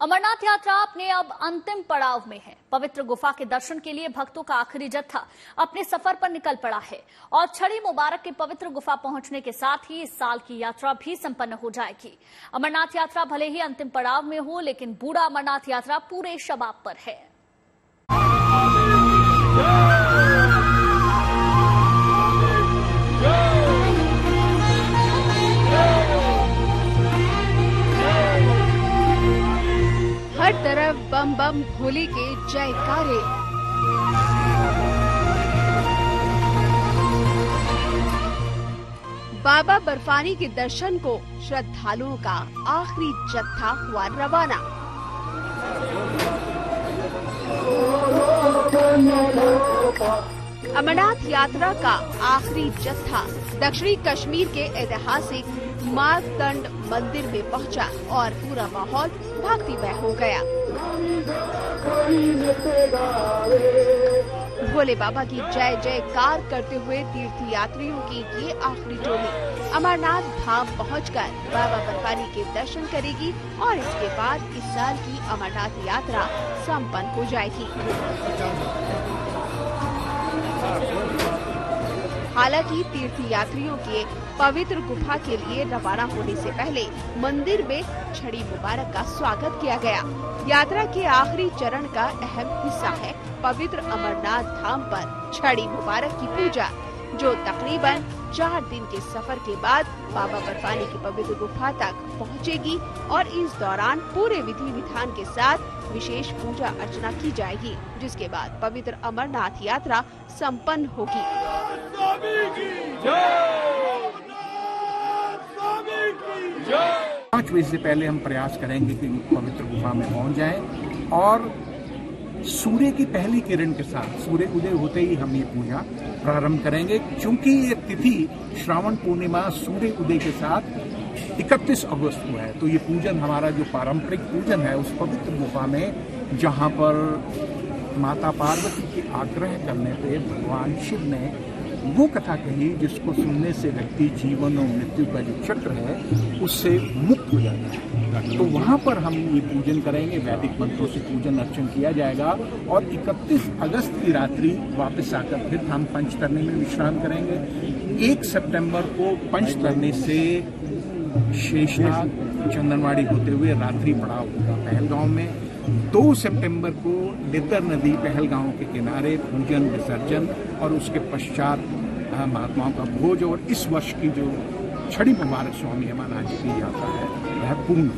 अमरनाथ यात्रा अपने अब अंतिम पड़ाव में है। पवित्र गुफा के दर्शन के लिए भक्तों का आखिरी जत्था अपने सफर पर निकल पड़ा है और छड़ी मुबारक के पवित्र गुफा पहुंचने के साथ ही इस साल की यात्रा भी संपन्न हो जाएगी। अमरनाथ यात्रा भले ही अंतिम पड़ाव में हो, लेकिन बूढ़ा अमरनाथ यात्रा पूरे शबाब पर है। हर तरफ बम बम भोले के जयकारे। बाबा बर्फानी के दर्शन को श्रद्धालुओं का आखिरी जत्था हुआ रवाना। अमरनाथ यात्रा का आखिरी जत्था दक्षिणी कश्मीर के ऐतिहासिक मार्कंड मंदिर में पहुंचा और पूरा माहौल भक्तिमय हो गया। भोले बाबा की जय जयकार करते हुए तीर्थ यात्रियों की ये आखिरी टोली अमरनाथ धाम पहुंचकर बाबा बर्फानी के दर्शन करेगी और इसके बाद इस साल की अमरनाथ यात्रा संपन्न हो जाएगी। हालांकि तीर्थ यात्रियों के पवित्र गुफा के लिए रवाना होने से पहले मंदिर में छड़ी मुबारक का स्वागत किया गया। यात्रा के आखिरी चरण का अहम हिस्सा है पवित्र अमरनाथ धाम पर छड़ी मुबारक की पूजा, जो तकरीबन 4 दिन के सफर के बाद बाबा बर्फानी की पवित्र गुफा तक पहुंचेगी और इस दौरान पूरे विधि विधान के साथ विशेष पूजा अर्चना की जाएगी, जिसके बाद पवित्र अमरनाथ यात्रा संपन्न होगी। 5 बजे से पहले हम प्रयास करेंगे कि पवित्र गुफा में पहुंच जाएं और सूर्य की पहली किरण के साथ सूर्य उदय होते ही हम ये पूजा प्रारंभ करेंगे। चूंकि ये तिथि श्रावण पूर्णिमा सूर्य उदय के साथ 31 अगस्त को है, तो ये पूजन हमारा जो पारंपरिक पूजन है उस पवित्र गुफा में, जहां पर माता पार्वती के आग्रह करने पे भगवान शिव ने वो कथा कही जिसको सुनने से व्यक्ति जीवन और मृत्यु का जो चक्र है उससे मुक्त हो जाता है। तो वहाँ पर हम ये पूजन करेंगे, वैदिक मंत्रों से पूजन अर्चन किया जाएगा और 31 अगस्त की रात्रि वापस आकर फिर हम पंचतरणी में विश्राम करेंगे। 1 सितंबर को पंचतरणी से शेषनाग चंदनवाड़ी होते हुए रात्रि पड़ाव होगा पहलगांव में। 2 सितंबर को लिद्दर नदी पहलगांव के किनारे पूजन विसर्जन और उसके पश्चात महात्माओं का भोज और इस वर्ष की जो छड़ी मुबारक स्वामी अमरनाथ जी की यात्रा है वह पूर्ण।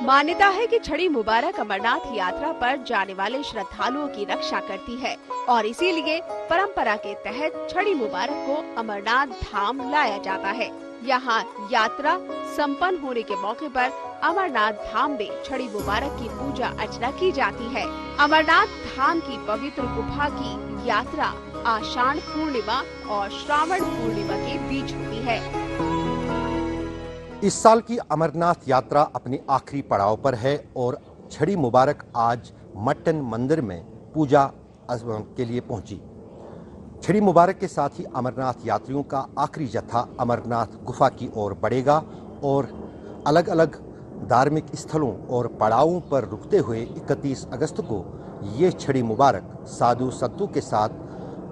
मान्यता है कि छड़ी मुबारक अमरनाथ यात्रा पर जाने वाले श्रद्धालुओं की रक्षा करती है और इसीलिए परंपरा के तहत छड़ी मुबारक को अमरनाथ धाम लाया जाता है। यहाँ यात्रा संपन्न होने के मौके पर अमरनाथ धाम में छड़ी मुबारक की पूजा अर्चना की जाती है। अमरनाथ धाम की पवित्र गुफा की यात्रा आषाढ़ पूर्णिमा और श्रावण पूर्णिमा के बीच होती है। इस साल की अमरनाथ यात्रा अपने आखिरी पड़ाव पर है और छड़ी मुबारक आज मट्टन मंदिर में पूजा के लिए पहुंची। छड़ी मुबारक के साथ ही अमरनाथ यात्रियों का आखिरी जत्था अमरनाथ गुफा की ओर बढ़ेगा और अलग अलग धार्मिक स्थलों और पड़ावों पर रुकते हुए 31 अगस्त को ये छड़ी मुबारक साधु संतों के साथ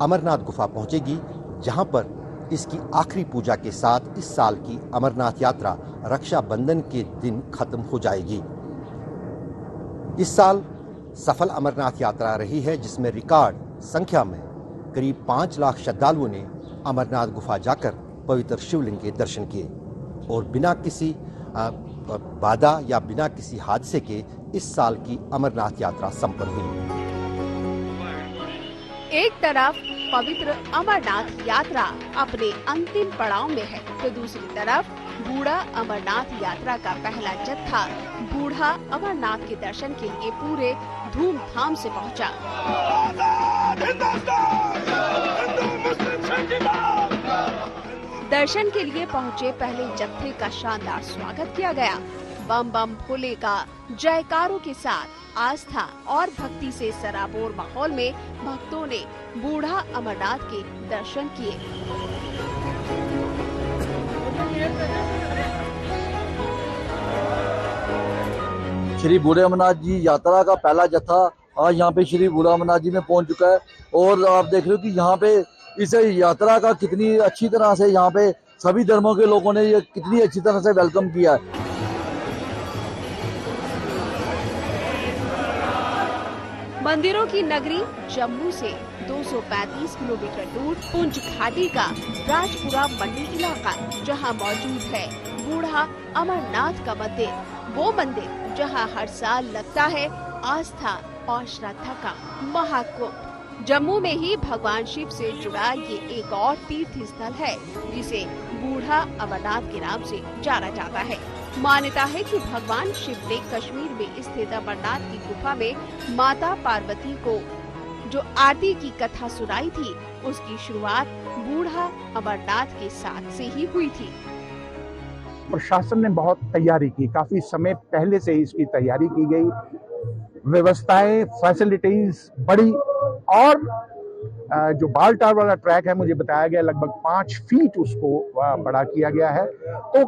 अमरनाथ गुफा पहुंचेगी, जहां पर इसकी आखिरी पूजा के साथ इस साल की अमरनाथ यात्रा रक्षाबंधन के दिन खत्म हो जाएगी। इस साल सफल अमरनाथ यात्रा रही है, जिसमें रिकॉर्ड संख्या में करीब 5 लाख श्रद्धालुओं ने अमरनाथ गुफा जाकर पवित्र शिवलिंग के दर्शन किए और बिना किसी बाधा या बिना किसी हादसे के इस साल की अमरनाथ यात्रा संपन्न हुई। एक तरफ पवित्र अमरनाथ यात्रा अपने अंतिम पड़ाव में है, तो दूसरी तरफ बूढ़ा अमरनाथ यात्रा का पहला जत्था बूढ़ा अमरनाथ के दर्शन के लिए पूरे धूमधाम से पहुंचा। दर्शन के लिए पहुंचे पहले जत्थे का शानदार स्वागत किया गया। बम बम भोले का जयकारों के साथ आस्था और भक्ति से सराबोर माहौल में भक्तों ने बूढ़ा अमरनाथ के दर्शन किए। श्री बूढ़े अमरनाथ जी यात्रा का पहला जत्था आज यहाँ पे श्री बूढ़े अमरनाथ जी में पहुंच चुका है। और आप देख रहे हो कि यहाँ पे इस यात्रा का कितनी अच्छी तरह से यहाँ पे सभी धर्मों के लोगों ने ये कितनी अच्छी तरह से वेलकम किया है। मंदिरों की नगरी जम्मू से 235 किलोमीटर दूर पुंछ घाटी का राजपुरा मंडी इलाका, जहां मौजूद है बूढ़ा अमरनाथ का मंदिर, वो मंदिर जहां हर साल लगता है आस्था और श्रद्धा का महाकुंभ। जम्मू में ही भगवान शिव से जुड़ा ये एक और तीर्थ स्थल है जिसे बूढ़ा अमरनाथ के नाम से जाना जाता है। मान्यता है कि भगवान शिव ने कश्मीर में स्थित अमरनाथ की गुफा में माता पार्वती को जो आरती की कथा सुनाई थी, उसकी शुरुआत बूढ़ा अमरनाथ के साथ से ही हुई थी। प्रशासन ने बहुत तैयारी की, काफी समय पहले से इसकी तैयारी की गई, व्यवस्थाएं, फैसिलिटीज बड़ी, और जो बाल टार वाला ट्रैक है मुझे बताया गया लगभग 5 फीट उसको बड़ा किया गया है। तो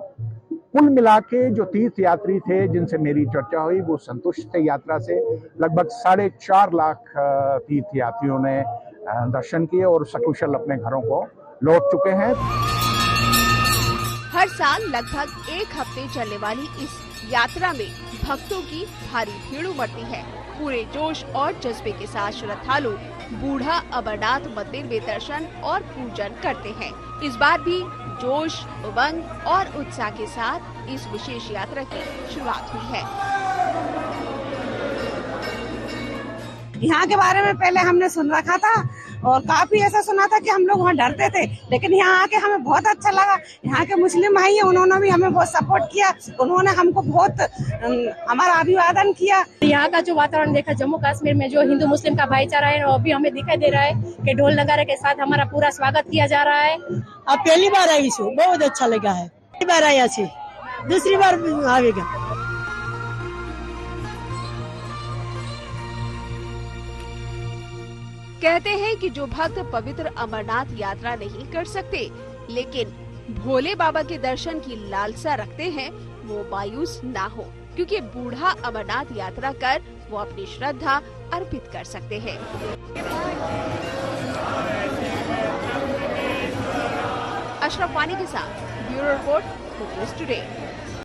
कुल मिला के जो तीर्थ यात्री थे जिनसे मेरी चर्चा हुई वो संतुष्ट थे यात्रा से। लगभग 4.5 लाख तीर्थ यात्रियों ने दर्शन किए और सकुशल अपने घरों को लौट चुके हैं। हर साल लगभग 1 हफ्ते चलने वाली इस यात्रा में भक्तों की भारी भीड़ उमड़ती है। पूरे जोश और जज्बे के साथ श्रद्धालु बूढ़ा अमरनाथ मंदिर में दर्शन और पूजन करते हैं। इस बार भी जोश, उमंग और उत्साह के साथ इस विशेष यात्रा की शुरुआत हुई है। यहाँ के बारे में पहले हमने सुन रखा था और काफी ऐसा सुना था कि हम लोग वहाँ डरते थे, लेकिन यहाँ आके हमें बहुत अच्छा लगा। यहाँ के मुस्लिम भाई हैं, उन्होंने भी हमें बहुत सपोर्ट किया, उन्होंने हमको बहुत हमारा अभिवादन किया। यहाँ का जो वातावरण देखा, जम्मू कश्मीर में जो हिंदू मुस्लिम का भाईचारा है वो भी हमें दिखाई दे रहा है कि ढोल नगारे के साथ हमारा पूरा स्वागत किया जा रहा है। अब पहली बार आई, बहुत अच्छा लगा है, पहली बार आई, अच्छी दूसरी बार आएगा। कहते हैं कि जो भक्त पवित्र अमरनाथ यात्रा नहीं कर सकते लेकिन भोले बाबा के दर्शन की लालसा रखते हैं, वो मायूस ना हो, क्योंकि बूढ़ा अमरनाथ यात्रा कर वो अपनी श्रद्धा अर्पित कर सकते हैं। अशरफ वानी के साथ ब्यूरो रिपोर्ट, न्यूज़ टुडे।